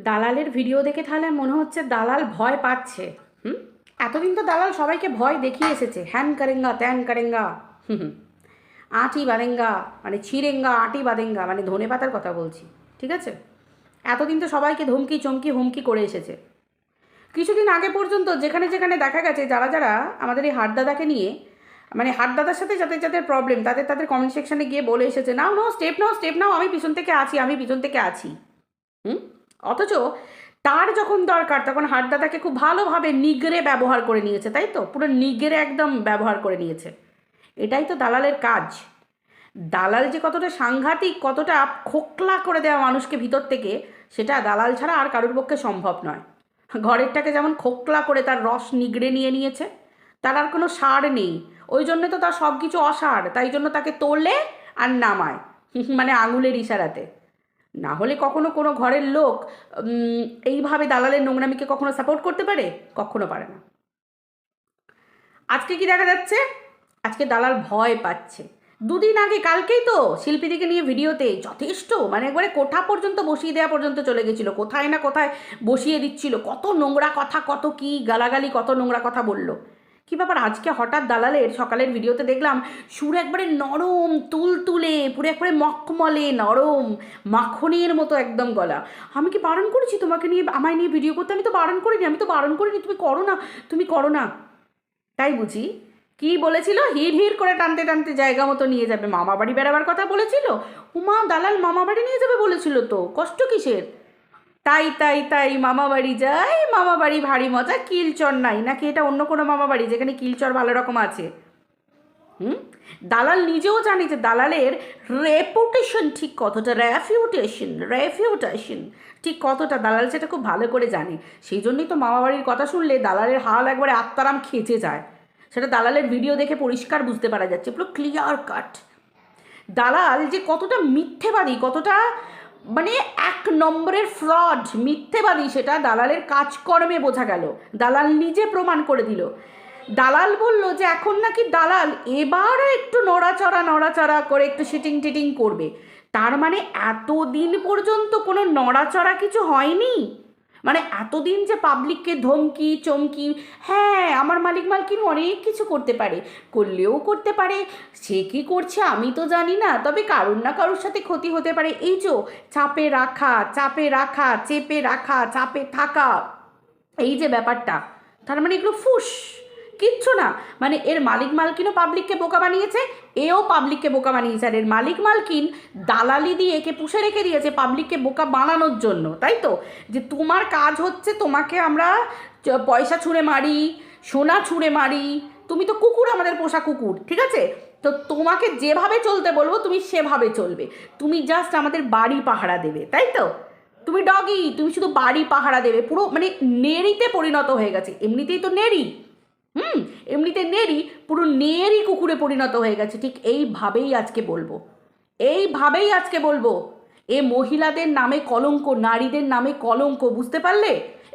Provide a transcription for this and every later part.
দালালের ভিডিও দেখে তাহলে মনে হচ্ছে দালাল ভয় পাচ্ছে। হুম। এতদিন তো দালাল সবাইকে ভয় দেখিয়ে এসেছে, হ্যান করেঙ্গা ত্যান করেঙ্গা, হুম, আঁটি বাদেঙ্গা মানে ছিরেঙ্গা আঁটি বাদেঙ্গা মানে ধনে পাতার কথা বলছি। ঠিক আছে, এতদিন তো সবাইকে ধমকি চমকি হুমকি করে এসেছে। কিছুদিন আগে পর্যন্ত যেখানে যেখানে দেখা গেছে যারা যারা আমাদের এই হাটদাদাকে নিয়ে মানে হাটদাদার সাথে যাদের যাদের প্রবলেম তাদের তাদের কমেন্ট সেকশনে গিয়ে বলে এসেছে, নাও নাও স্টেপ নাও স্টেপ নাও, আমি পিছন থেকে আছি, আমি পিছন থেকে আছি। হুম। অথচ তার যখন দরকার তখন হাটদাদাকে খুব ভালোভাবে নিগড়ে ব্যবহার করে নিয়েছে, তাই তো, পুরো নিগড়ে একদম ব্যবহার করে নিয়েছে। এটাই তো দালালের কাজ। দালাল যে কতটা সাংঘাতিক, কতটা খোকলা করে দেওয়া মানুষকে ভিতর থেকে, সেটা দালাল ছাড়া আর কারোর পক্ষে সম্ভব নয়। ঘরেরটাকে যেমন খোকলা করে তার রস নিগড়ে নিয়ে নিয়েছে, তার আর কোনো সার নেই। ওই জন্য তো তার সব কিছু অসার, তাই জন্য তাকে তোলে আর নামায়, মানে আঙুলের ইশারাতে। না হলে কখনো কোনো ঘরের লোক এইভাবে দালালের নোংরামিকে কখনো সাপোর্ট করতে পারে? কখনো পারে না। আজকে কি দেখা যাচ্ছে? আজকে দালাল ভয় পাচ্ছে। দুদিন আগে কালকেই তো শিল্পীদিকে নিয়ে ভিডিওতে যথেষ্ট মানে একবারে কোঠা পর্যন্ত বসিয়ে দেওয়া পর্যন্ত চলে গেছিলো, কোথায় না কোথায় বসিয়ে দিচ্ছিল, কত নোংরা কথা, কত কি গালাগালি, কত নোংরা কথা বললো। কী ব্যাপার আজকে হঠাৎ দালালের সকালের ভিডিওতে দেখলাম সুর একবারে নরম তুলতুলে, পুরো একবারে মখমলে নরম মাখনের মতো একদম গলা। আমি কি বারণ করেছি তোমাকে নিয়ে আমায় নিয়ে ভিডিও করতে? আমি তো বারণ করিনি, আমি তো বারণ করিনি, তুমি করো না, তুমি করো না। তাই বুঝি? কি বলেছিল? হিড় হিড় করে টানতে টানতে জায়গা মতো নিয়ে যাবে, মামা বাড়ি বেড়াবার কথা বলেছিল। উমা, দালাল মামা বাড়ি নিয়ে যাবে বলেছিল তো, কষ্ট কিসের? তাই তাই তাই মামা বাড়ি যাই, মামা বাড়ি ভারী মজা, কিলচর নাই নাকি? এটা অন্য কোনো মামা বাড়ি যেখানে কিলচর ভালো রকম আছে? হুম। দালাল নিজেও জানে যে দালালের রেপুটেশন ঠিক কতটা, রেফিউটেশন ঠিক কতটা, দালাল সেটা খুব ভালো করে জানে। সেই জন্যই তো মামাবাড়ির কথা শুনলে দালালের হাল একবারে আত্মারাম খেঁচে যায়। সেটা দালালের ভিডিও দেখে পরিষ্কার বুঝতে পারা যাচ্ছে, পুরো ক্লিয়ার কাট। দালাল যে কতটা মিথ্যেবাদী, কতটা মানে এক নম্বরের ফ্রড মিথ্যেবাদী, সেটা দালালের কাজকর্মে বোঝা গেল। দালাল নিজে প্রমাণ করে দিল। দালাল বলল যে এখন নাকি দালাল এবারও একটু নড়াচড়া নড়াচড়া করে একটু সিটিং টিটিং করবে। তার মানে এতদিন পর্যন্ত কোনো নড়াচড়া কিছু হয়নি? মানে এতদিন যে পাবলিককে ধমকি চমকি, হ্যাঁ আমার মালিক মালকিন অনেক কিছু করতে পারে, করলেও করতে পারে, সে কি করছে আমি তো জানি না, তবে কারুর না কারুর সাথে ক্ষতি হতে পারে, এই যে চাপে রাখা, চাপে রাখা, চেপে রাখা, চাপে থাকা, এই যে ব্যাপারটা, তার মানে এগুলো ফুস, কিচ্ছু না। মানে এর মালিক মালকিনও পাবলিককে বোকা বানিয়েছে, এও পাবলিককে বোকা বানিয়েছে, আর এর মালিক মালকিন দালালি দিয়ে একে পুষে রেখে দিয়েছে পাবলিককে বোকা বানানোর জন্য, তাই তো? যে তোমার কাজ হচ্ছে তোমাকে আমরা পয়সা ছুঁড়ে মারি, সোনা ছুঁড়ে মারি, তুমি তো কুকুর, আমাদের পোষা কুকুর, ঠিক আছে? তো তোমাকে যেভাবে চলতে বলবো তুমি সেভাবে চলবে, তুমি জাস্ট আমাদের বাড়ি পাহারা দেবে, তাই তো? তুমি ডগি, তুমি শুধু বাড়ি পাহারা দেবে, পুরো মানে নেড়িতে পরিণত হয়ে গেছে, এমনিতেই তো নেড়ি। হুম। এমনিতে নেড়ি, পুরো নেড়ি কুকুরে পরিণত হয়ে গেছে। ঠিক এইভাবেই আজকে বলবো, এইভাবেই আজকে বলবো। এ মহিলাদের নামে কলঙ্ক, নারীদের নামে কলঙ্ক, বুঝতে পারলে?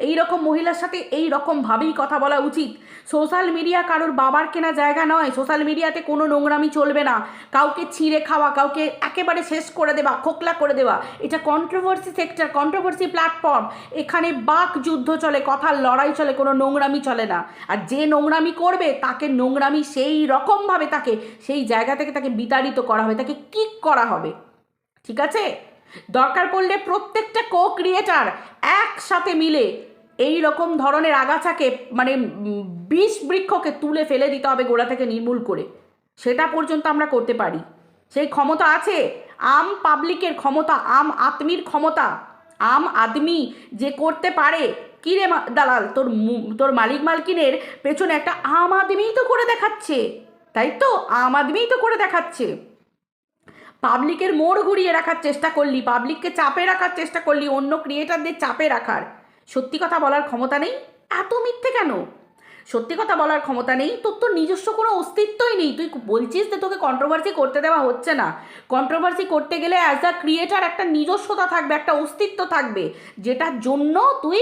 এই রকম মহিলার সাথে এই রকম ভাবেই কথা বলা উচিত। সোশ্যাল মিডিয়া কারোর বাবার কেনা জায়গা নয়, সোশ্যাল মিডিয়াতে কোনো নোংরামি চলবে না, কাউকে ছিঁড়ে খাওয়া, কাউকে একেবারে শেষ করে দেওয়া, খোকলা করে দেওয়া, এটা কন্ট্রোভার্সি সেক্টর, কন্ট্রোভার্সি প্ল্যাটফর্ম, এখানে বাক যুদ্ধ চলে, কথার লড়াই চলে, কোনো নোংরামি চলে না। আর যে নোংরামি করবে তাকে নোংরামি সেই রকমভাবে তাকে সেই জায়গা থেকে তাকে বিতাড়িত করা হবে, তাকে কিক করা হবে, ঠিক আছে? দরকার পড়লে প্রত্যেকটা কো ক্রিয়েটার একসাথে মিলে এই রকম ধরনের আগাছাকে মানে বিষ বৃক্ষকে তুলে ফেলে দিতে হবে গোড়া থেকে নির্মূল করে। সেটা পর্যন্ত আমরা করতে পারি, সেই ক্ষমতা আছে। আম পাবলিকের ক্ষমতা, আম আদমির ক্ষমতা, আম আদমি যে করতে পারে। কী রে দালাল, তোর মালিক মালকিনের পেছনে একটা আম আদমিই তো করে দেখাচ্ছে, তাই তো? আম আদমিই তো করে দেখাচ্ছে। পাবলিকের মোড় ঘুরিয়ে রাখার চেষ্টা করলি, পাবলিককে চাপে রাখার চেষ্টা করলি, অন্য ক্রিয়েটারদের চাপে রাখার। সত্যি কথা বলার ক্ষমতা নেই? এত মিথ্যে কেন? সত্যি কথা বলার ক্ষমতা নেই? তোর তো নিজস্ব কোনো অস্তিত্বই নেই। তুই বলছিস যে তোকে কন্ট্রোভার্সি করতে দেওয়া হচ্ছে না। কন্ট্রোভার্সি করতে গেলে অ্যাজ আ ক্রিয়েটার একটা নিজস্বতা থাকবে, একটা অস্তিত্ব থাকবে, যেটার জন্য তুই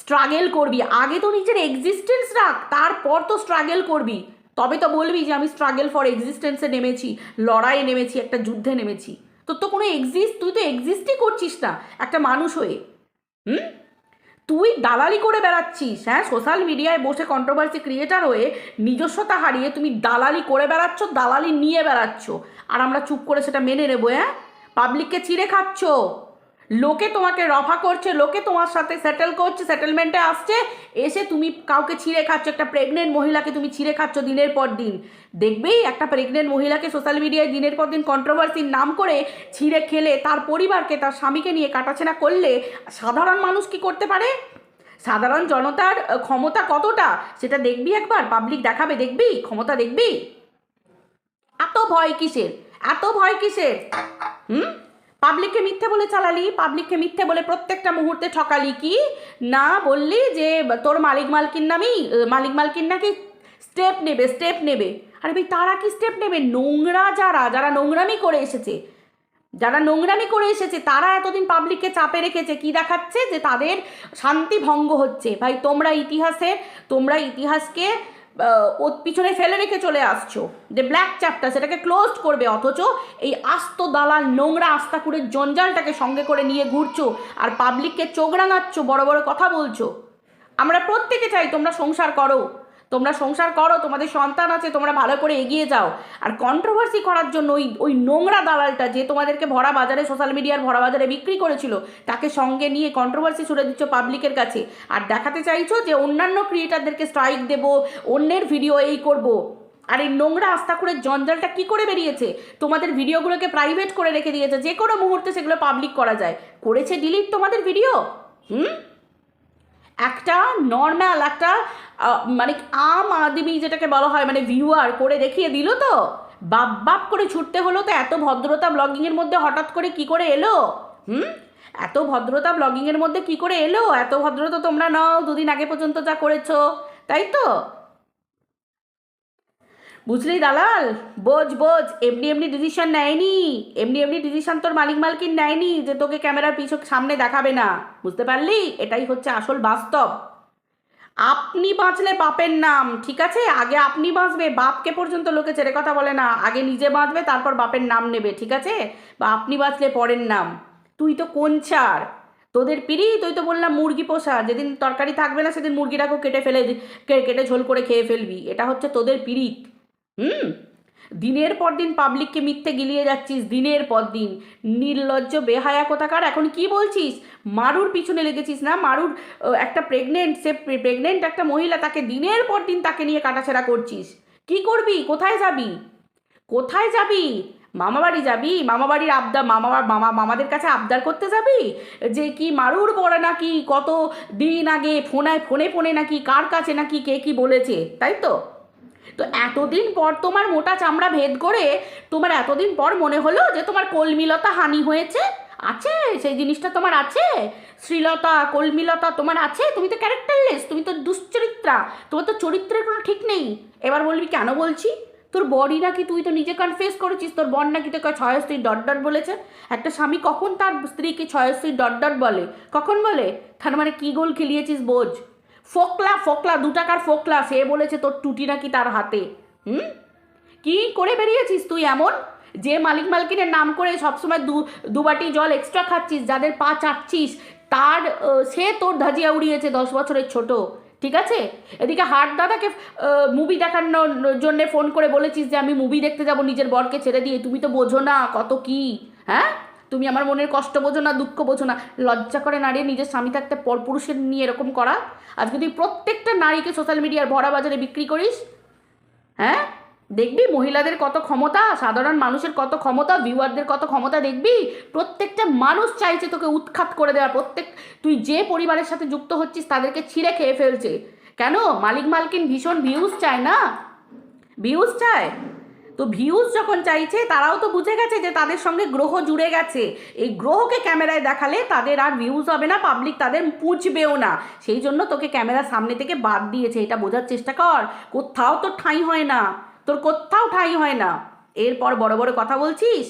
স্ট্রাগেল করবি। আগে তো নিজের এক্সিস্টেন্স রাখ, তারপর তো স্ট্রাগেল করবি, তবে তো বলবি যে আমি স্ট্রাগল ফর এক্সিস্টেন্সে নেমেছি, লড়াইয়ে নেমেছি, একটা যুদ্ধে নেমেছি। তোর তো কোনো তুই তো এক্সিস্টই করছিস না একটা মানুষ হয়ে। হুম? তুই দালালি করে বেড়াচ্ছিস, হ্যাঁ, সোশ্যাল মিডিয়ায় বসে কন্ট্রোভার্সি ক্রিয়েটার হয়ে নিজস্বতা হারিয়ে তুমি দালালি করে বেড়াচ্ছ, দালালি নিয়ে বেড়াচ্ছ, আর আমরা চুপ করে সেটা মেনে নেবো? হ্যাঁ, পাবলিককে চিড়ে খাচ্ছ, লোকে তোমাকে রফা করছে, লোকে তোমার সাথে সেটেল করছে, সেটেলমেন্টে আসছে, এসে তুমি কাউকে ছিঁড়ে খাচ্ছ, একটা প্রেগনেন্ট মহিলাকে তুমি ছিঁড়ে খাচ্ছ দিনের পর দিন। দেখবেই একটা প্রেগনেন্ট মহিলাকে সোশ্যাল মিডিয়ায় দিনের পর দিন কন্ট্রোভার্সির নাম করে ছিঁড়ে খেলে তার পরিবারকে, তার স্বামীকে নিয়ে কাটাছেনা করলে সাধারণ মানুষ কি করতে পারে, সাধারণ জনতার ক্ষমতা কতটা সেটা দেখবি, একবার পাবলিক দেখাবে, দেখবি ক্ষমতা, দেখবি। এত ভয় কিসের, এত ভয় কিসের? হুম? পাবলিককে মিথ্যে বলে চালালি, পাবলিককে মিথ্যে বলে প্রত্যেকটা মুহূর্তে ঠকালি, কি না বললি যে তোর মালিক মালকিন নাকি স্টেপ নেবে, স্টেপ নেবে। আরে ভাই, তারা কি স্টেপ নেবে? নোংরা যারা যারা নোংরামি করে এসেছে, যারা নোংরামি করে এসেছে তারা এতদিন পাবলিককে চাপে রেখেছে, কি দেখাচ্ছে যে তাদের শান্তি ভঙ্গ হচ্ছে। ভাই, তোমরা ইতিহাসকে ওর পিছনে ফেলে রেখে চলে আসছো, যে ব্ল্যাক চ্যাপ্টার সেটাকে ক্লোজ করবে, অথচ এই আস্ত দালাল নোংরা আস্তাকুড়ের জঞ্জালটাকে সঙ্গে করে নিয়ে ঘুরছো আর পাবলিককে চোখ রাঙাচ্ছ, বড় বড় কথা বলছো। আমরা প্রত্যেকে চাই তোমরা সংসার করো, তোমরা সংসার করো, তোমাদের সন্তান আছে, তোমরা ভালো করে এগিয়ে যাও। আর কন্ট্রোভার্সি করার জন্য ওই ওই নোংরা দালালটা যে তোমাদেরকে ভরা বাজারে, সোশ্যাল মিডিয়ার ভরা বাজারে বিক্রি করেছিল, তাকে সঙ্গে নিয়ে কন্ট্রোভার্সি ছুড়ে দিচ্ছ পাবলিকের কাছে, আর দেখাতে চাইছো যে অন্যান্য ক্রিয়েটারদেরকে স্ট্রাইক দেবো, অন্যের ভিডিও এই করব। আর এই নোংরা আস্তাকুড়ের জঞ্জালটা কি করে বেরিয়েছে? তোমাদের ভিডিওগুলোকে প্রাইভেট করে রেখে দিয়েছে, যে কোনো মুহূর্তে সেগুলো পাবলিক করা যায়, করেছে ডিলিট তোমাদের ভিডিও। হুম? একটা নর্মাল একটা মানে আম আদমি যেটাকে বলা হয়, মানে ভিউয়ার করে দেখিয়ে দিল, তো বাপ বাপ করে ছুটতে হলো। তো এত ভদ্রতা ব্লগিংয়ের মধ্যে হঠাৎ করে কি করে এলো? হুম? এত ভদ্রতা ব্লগিংয়ের মধ্যে কি করে এলো? এত ভদ্রতা তোমরা নাও দুদিন আগে পর্যন্ত যা করেছো, তাই তো? বুঝলি দালাল, বোঝ বোঝ, এমনি এমনি ডিসিশন নেয়নি, এমনি এমনি ডিসিশন তোর মালিক মালকিন নেয়নি যে তোকে ক্যামেরার সামনে দেখাবে না। বুঝতে পারলি? এটাই হচ্ছে আসল বাস্তব। আপনি বাঁচলে বাপের নাম, ঠিক আছে? আগে আপনি বাঁচবে, বাপকে পর্যন্ত লোকে ছেড়ে কথা বলে না, আগে নিজে বাঁচবে তারপর বাপের নাম নেবে, ঠিক আছে? বা আপনি বাঁচলে পরের নাম। তুই তো কোন ছাড়, তোদের পিড়ি, তুই তো বললাম মুরগি পোষা, যেদিন তরকারি থাকবে না সেদিন মুরগিটাকেও কেটে ঝোল করে খেয়ে ফেলবি, এটা হচ্ছে তোদের পিড়িত। হুম? দিনের পর দিন পাবলিককে মিথ্যে গিলিয়ে যাচ্ছিস, দিনের পর দিন, নির্লজ্জ বেহায়া কোথাকার। এখন কি বলছিস? মারুর পিছনে লেগেছিস না? মারুর একটা প্রেগনেন্ট একটা মহিলা, তাকে দিনের পর দিন তাকে নিয়ে কাটাছেড়া করছিস। কি করবি? কোথায় যাবি? কোথায় যাবি? মামাবাড়ি যাবি? মামাবাড়ির আবদার, মামাদের কাছে আবদার করতে যাবি যে কি মারুর পরে নাকি কত দিন আগে ফোনে ফোনে নাকি কার কাছে নাকি কে কি বলেছে, তাই তো? তো এতদিন পর তোমার মোটা চামড়া ভেদ করে তোমার এতদিন পর মনে হলো যে তোমার কলমিলতা হানি হয়েছে। আছে, সেই জিনিসটা তোমার আছে, শ্রীলতা কলমিলতা তোমার আছে। তুমি তো ক্যারেক্টারলেস, তুমি তো দুশ্চরিত্রা, তোমার তো চরিত্রের কোনো ঠিক নেই। এবার বলবি কেন বলছি? তোর বডি নাকি, তুই তো নিজে কনফেস করেছিস তোর বর নাকি তোকে ছয় স্ত্রী ডট ডট বলেছে। একটা স্বামী কখন তার স্ত্রীকে ছয় স্ত্রী ডট ডট বলে? কখন বলে? তার মানে কি গোল খেলিয়েছিস বোঝ। ফোকলা ফোকলা, 2 টাকার ফোকলা, সে বলেছে তোর টুটি নাকি তার হাতে। হুম? কি করে বেরিয়েছিস তুই এমন, যে মালিক মালকিনের নাম করে সবসময় দুবাটি জল এক্সট্রা খাচ্ছিস, যাদের পা চাটছিস, তার সে তোর ধাজিয়া উড়িয়েছে 10 বছরের ছোট, ঠিক আছে? এদিকে হাট দাদাকে মুভি দেখানোর জন্যে ফোন করে বলেছিস যে আমি মুভি দেখতে যাব নিজের বরকে ছেড়ে দিয়ে। তুমি তো বোঝো না কত কি, হ্যাঁ? তুমি আমার মনের কষ্ট বোঝো না, দুঃখ বোঝো না। লজ্জা করে নারী নিজের স্বামী থাকতে পরপুরুষের নিয়ে এরকম করা। আজকে তুই প্রত্যেকটা নারীকে সোশ্যাল মিডিয়ার ভরা বাজারে বিক্রি করিস। হ্যাঁ, দেখবি মহিলাদের কত ক্ষমতা, সাধারণ মানুষের কত ক্ষমতা, ভিউয়ারদের কত ক্ষমতা, দেখবি প্রত্যেকটা মানুষ চাইছে তোকে উৎখাত করে দেওয়ার। তুই যে পরিবারের সাথে যুক্ত হচ্ছিস তাদেরকে ছিঁড়ে খেয়ে ফেলছে। কেন? মালিক মালকিন ভীষণ ভিউজ চায় না? ভিউজ চায় তো, ভিউজ যখন চাইছে তারাও তো বুঝে গেছে যে তাদের সঙ্গে গ্রহ জুড়ে গেছে। এই গ্রহকে ক্যামেরায় দেখালে তাদের আর ভিউজ হবে না, পাবলিক তাদের পুঁছবেও না। সেই জন্য তোকে ক্যামেরার সামনে থেকে বাদ দিয়েছে। এটা বোঝার চেষ্টা কর। কোথাও তোর ঠাঁই হয় না, তোর কোথাও ঠাঁই হয় না। এরপর বড় বড় কথা বলছিস।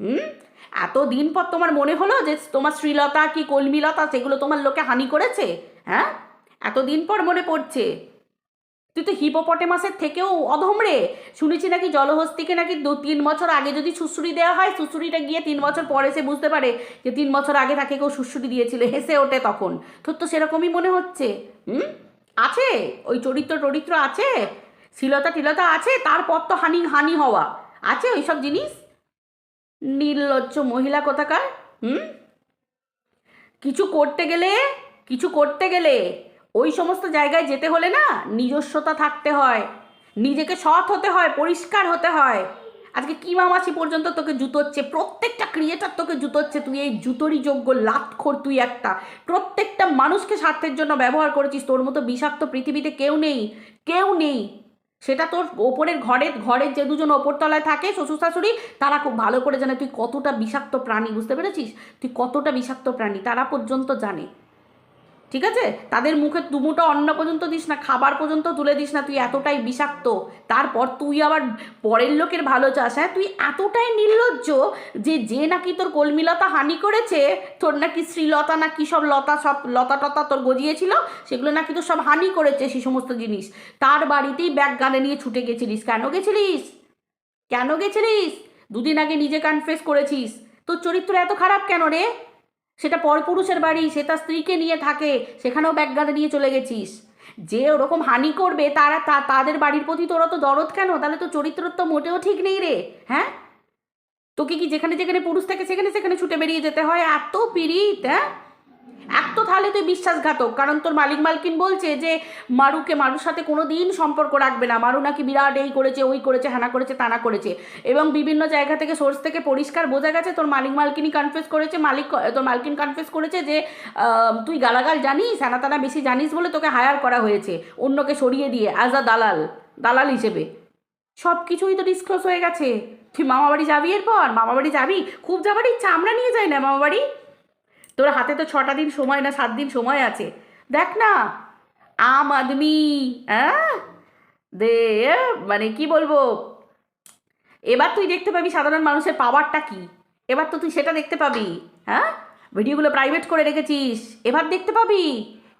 হুম? এতদিন পর তোমার মনে হলো যে তোমার শ্রীলতা কি কলমিলতা সেগুলো তোমার লোকে হানি করেছে? হ্যাঁ, এতদিন পর মনে পড়ছে? তুই তো হিপোপটেমাসের থেকেও অধম রে। শুনেছি নাকি জলহস্তিকে নাকি 2-3 বছর আগে যদি সুড়সুড়ি দেওয়া হয়, সুড়সুড়িটা গিয়ে 3 বছর পরে সে বুঝতে পারে যে 3 বছর আগে তাকে কেউ সুড়সুড়ি দিয়েছিল, হেসে ওঠে তখন। তোর তো সেরকমই মনে হচ্ছে। আছে ওই চরিত্র আছে, শ্লীলতা টিলতা আছে, তারপর তো হানি হানি হওয়া আছে ওই সব জিনিস। নির্লজ্জ মহিলা কোথাকার। কিছু করতে গেলে ওই সমস্ত জায়গায় যেতে হলে না নিজস্বতা থাকতে হয়, নিজেকে সৎ হতে হয়, পরিষ্কার হতে হয়। আজকে কিমা মাসি পর্যন্ত তোকে জুতোচ্ছে, প্রত্যেকটা ক্রিয়েটার তোকে জুতোচ্ছে, তুই এই জুতোরই যোগ্য লাতখোর তুই একটা। প্রত্যেকটা মানুষকে স্বার্থের জন্য ব্যবহার করেছিস, তোর মতো বিষাক্ত পৃথিবীতে কেউ নেই, কেউ নেই। সেটা তোর ওপরের ঘরের যে দুজন ওপরতলায় থাকে শ্বশুর শাশুড়ি, তারা খুব ভালো করে জানে তুই কতটা বিষাক্ত প্রাণী, বুঝতে পেরেছিস? তুই কতটা বিষাক্ত প্রাণী তারা পর্যন্ত জানে, ঠিক আছে? তাদের মুখে দুমুটো অন্ন পর্যন্ত দিস না, খাবার পর্যন্ত তুলে দিস না, তুই এতটাই বিষাক্ত। তারপর তুই আবার পরের লোকের ভালো চাস। হ্যাঁ, তুই এতটাই নির্লজ্জ যে নাকি তোর কলমিলতা হানি করেছে, তোর নাকি শ্রীলতা না কি সব লতা, সব লতা টতা তোর গজিয়েছিল, সেগুলো নাকি তোর সব হানি করেছে সেই সমস্ত জিনিস, তার বাড়িতেই ব্যাগ গানে নিয়ে ছুটে গেছিলিস। কেন গেছিলিস? 2 দিন আগে নিজে কনফেস করেছিস। তোর চরিত্র এত খারাপ কেন রে? সেটা পরপুরুষের বাড়ি, সে তার স্ত্রীকে নিয়ে থাকে, সেখানেও ব্যাগগাদে নিয়ে চলে গেছিস। যে ওরকম হানি করবে তাদের বাড়ির প্রতি তোর তো দরদ কেন? তাহলে তো চরিত্র তো মোটেও ঠিক নেই রে। হ্যাঁ, তোকে কি যেখানে যেখানে পুরুষ থাকে সেখানে সেখানে ছুটে বেরিয়ে যেতে হয়? এত পিরিত? হ্যাঁ, এক তো তাহলে তুই বিশ্বাসঘাতক, কারণ তোর মালিক মালকিন বলছে যে মারুর সাথে কোনো দিন সম্পর্ক রাখবে না, মারু নাকি বিরাট এই করেছে, ওই করেছে, হ্যানা করেছে, তানা করেছে। এবং বিভিন্ন জায়গা থেকে সোর্স থেকে পরিষ্কার বোঝা গেছে তোর মালকিনই কনফেস করেছে, তোর মালকিন কনফেস করেছে যে তুই গালাগাল জানিস, হ্যানা তানা বেশি জানিস বলে তোকে হায়ার করা হয়েছে অন্যকে সরিয়ে দিয়ে অ্যাজ আ দালাল হিসেবে। সব কিছুই তো ডিসক্লোজ হয়ে গেছে। তুই মামাবাড়ি যাবি, এরপর মামাবাড়ি যাবি, খুব যাবার ইচ্ছা, আমরা নিয়ে যাই না মামাবাড়ি? তোর হাতে তো 6টা দিন সময় না 7 দিন সময় আছে, দেখ না। আম আদমি, হ্যাঁ, দে, মানে কি বলবো, এবার তুই দেখতে পাবি সাধারণ মানুষের পাওয়ারটা কি। এবার তো তুই সেটা দেখতে পাবি। হ্যাঁ, ভিডিওগুলো প্রাইভেট করে রেখেছিস, এবার দেখতে পাবি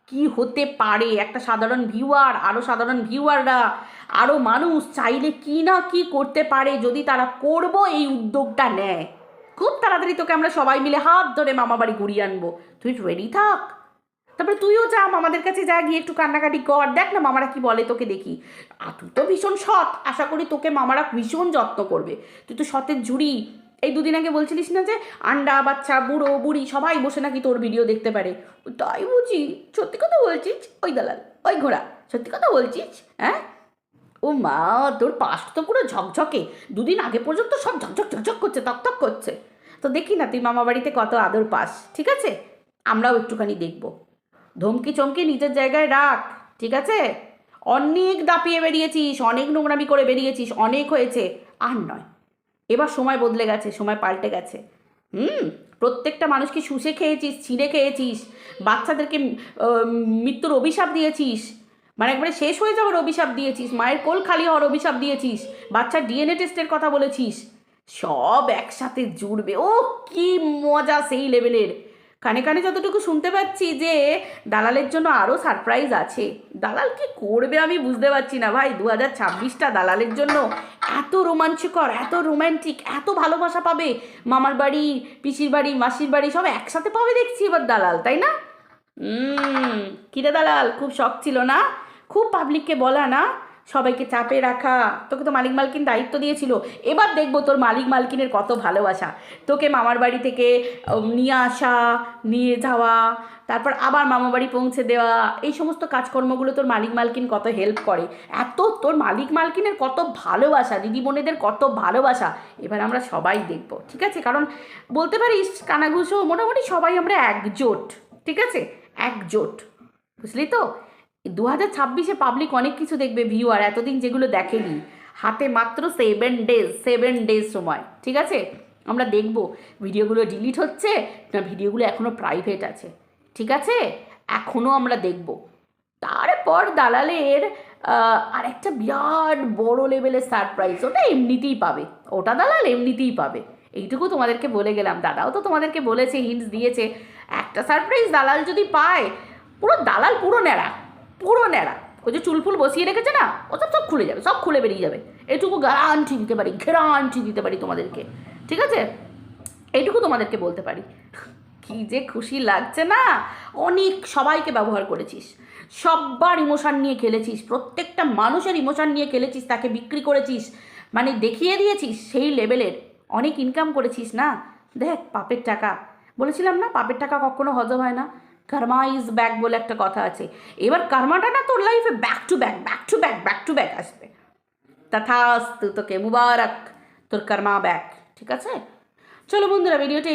কি হতে পারে। একটা সাধারণ ভিউয়ার, আরও সাধারণ ভিউয়াররা, আরও মানুষ চাইলে কি না কি করতে পারে যদি তারা করবো এই উদ্যোগটা নেয়। খুব তাড়াতাড়ি তোকে আমরা সবাই মিলে হাত ধরে মামাবাড়ি ঘুরিয়ে আনবো, তুই রেডি থাক। তারপরে তুইও যা মামাদের কাছে, যা গিয়ে একটু কান্নাকাটি কর, দেখ না মামারা কি বলে তোকে, দেখি। আর তুই তো ভীষণ সৎ, আশা করি তোকে মামারা ভীষণ যত্ন করবে। তুই তো সতের ঝুড়ি। এই 2 দিন আগে বলছিলিস না যে আন্ডা বাচ্চা বুড়ো বুড়ি সবাই বসে নাকি তোর ভিডিও দেখতে পারে? তাই বুঝি? সত্যি কথা বলছিস? ওই দালাল, ওই ঘোড়া, সত্যি কথা বলছিস? হ্যাঁ, ও মা, তোর পাস্ট তো পুরো ঝকঝকে, 2 দিন আগে পর্যন্ত সব ঝকঝক করছে, তকতক করছে। তো দেখি না তুই মামা বাড়িতে কত আদর পাস, ঠিক আছে? আমরাও একটুখানি দেখবো। ধমকি চমকি নিজের জায়গায় রাখ, ঠিক আছে? অনেক দাপিয়ে বেরিয়েছিস, অনেক নোংরামি করে বেরিয়েছিস, অনেক হয়েছে, আর নয়। এবার সময় বদলে গেছে, সময় পাল্টে গেছে। প্রত্যেকটা মানুষকে শুষে খেয়েছিস, ছিঁড়ে খেয়েছিস, বাচ্চাদেরকে মৃত্যুর অভিশাপ দিয়েছিস, মানে একবারে শেষ হয়ে যাওয়ার অভিশাপ দিয়েছিস, মায়ের কোল খালি হওয়ার অভিশাপ দিয়েছিস, বাচ্চার ডিএনএ টেস্টের কথা বলেছিস, সব একসাথে জুড়বে। ও কি মজা সেই লেভেলের। কানে কানে যতটুকু শুনতে পাচ্ছি যে দালালের জন্য আরও সারপ্রাইজ আছে। দালাল কি করবে আমি বুঝতে পারছি না ভাই। 2026টা দালালের জন্য এত রোমাঞ্চকর, এত রোম্যান্টিক, এত ভালোবাসা পাবে। মামার বাড়ি, পিসির বাড়ি, মাসির বাড়ি সব একসাথে পাবে দেখছি এবার দালাল, তাই না? কিরে দালাল, খুব শখ ছিল না? খুব পাবলিককে বলা না, সবাইকে চাপে রাখা, তোকে তো মালিক মালকিন দায়িত্ব দিয়েছিল। এবার দেখবো তোর মালিক মালকিনের কত ভালোবাসা। তোকে মামার বাড়ি থেকে নিয়ে আসা, নিয়ে যাওয়া, তারপর আবার মামা বাড়ি পৌঁছে দেওয়া, এই সমস্ত কাজকর্মগুলো তোর মালিক মালকিন কত হেল্প করে। এত তোর মালিক মালকিনের কত ভালোবাসা, দিদি বোনেদের কত ভালোবাসা, এবার আমরা সবাই দেখব, ঠিক আছে? কারণ বলতে পারিস কানাঘুষো মোটামুটি সবাই আমরা একজোট, ঠিক আছে? একজোট, বুঝলি তো? 2026-এ পাবলিক অনেক কিছু দেখবে, ভিউয়ার এতদিন যেগুলো দেখেনি। হাতে মাত্র 7 ডেজ সময়, ঠিক আছে? আমরা দেখব ভিডিওগুলো ডিলিট হচ্ছে না ভিডিওগুলো এখনও প্রাইভেট আছে, ঠিক আছে? এখনও আমরা দেখব। তারপর দালালের আরেকটা বিরাট বড় লেভেলের সারপ্রাইজ, ওটা এমনিতেই পাবে, ওটা দালাল এমনিতেই পাবে। এইটুকু তোমাদেরকে বলে গেলাম। দাদাও তো তোমাদেরকে বলেছে, হিন্টস দিয়েছে, একটা সারপ্রাইজ দালাল যদি পায়, পুরো দালাল পুরো ন্যাড়া, ওই যে চুলফুল বসিয়ে রেখেছে না, ও সব সব খুলে যাবে, সব খুলে বেরিয়ে যাবে, এটুকু গ্যারান্টি দিতে পারি, গ্যারান্টি দিতে পারি তোমাদেরকে, ঠিক আছে? এইটুকু তোমাদেরকে বলতে পারি। কি যে খুশি লাগছে না, অনেক সবাইকে ব্যবহার করেছিস, সব্বার ইমোশান নিয়ে খেলেছিস, প্রত্যেকটা মানুষের ইমোশান নিয়ে খেলেছিস, তাকে বিক্রি করেছিস, মানে দেখিয়ে দিয়েছিস সেই লেভেলের, অনেক ইনকাম করেছিস না। দেখ পাপের টাকা, বলেছিলাম না পাপের টাকা কখনো হজম হয় না, কার্মা ইজ ব্যাক বলে একটা কথা আছে। এবার কার্মাটা না তোর লাইফে back to back back to back back to back আসবে। তথাস্তু, তোকে মুবারক, তোর কার্মা ব্যাক, ঠিক আছে? চলো বন্ধুরা, ভিডিওটা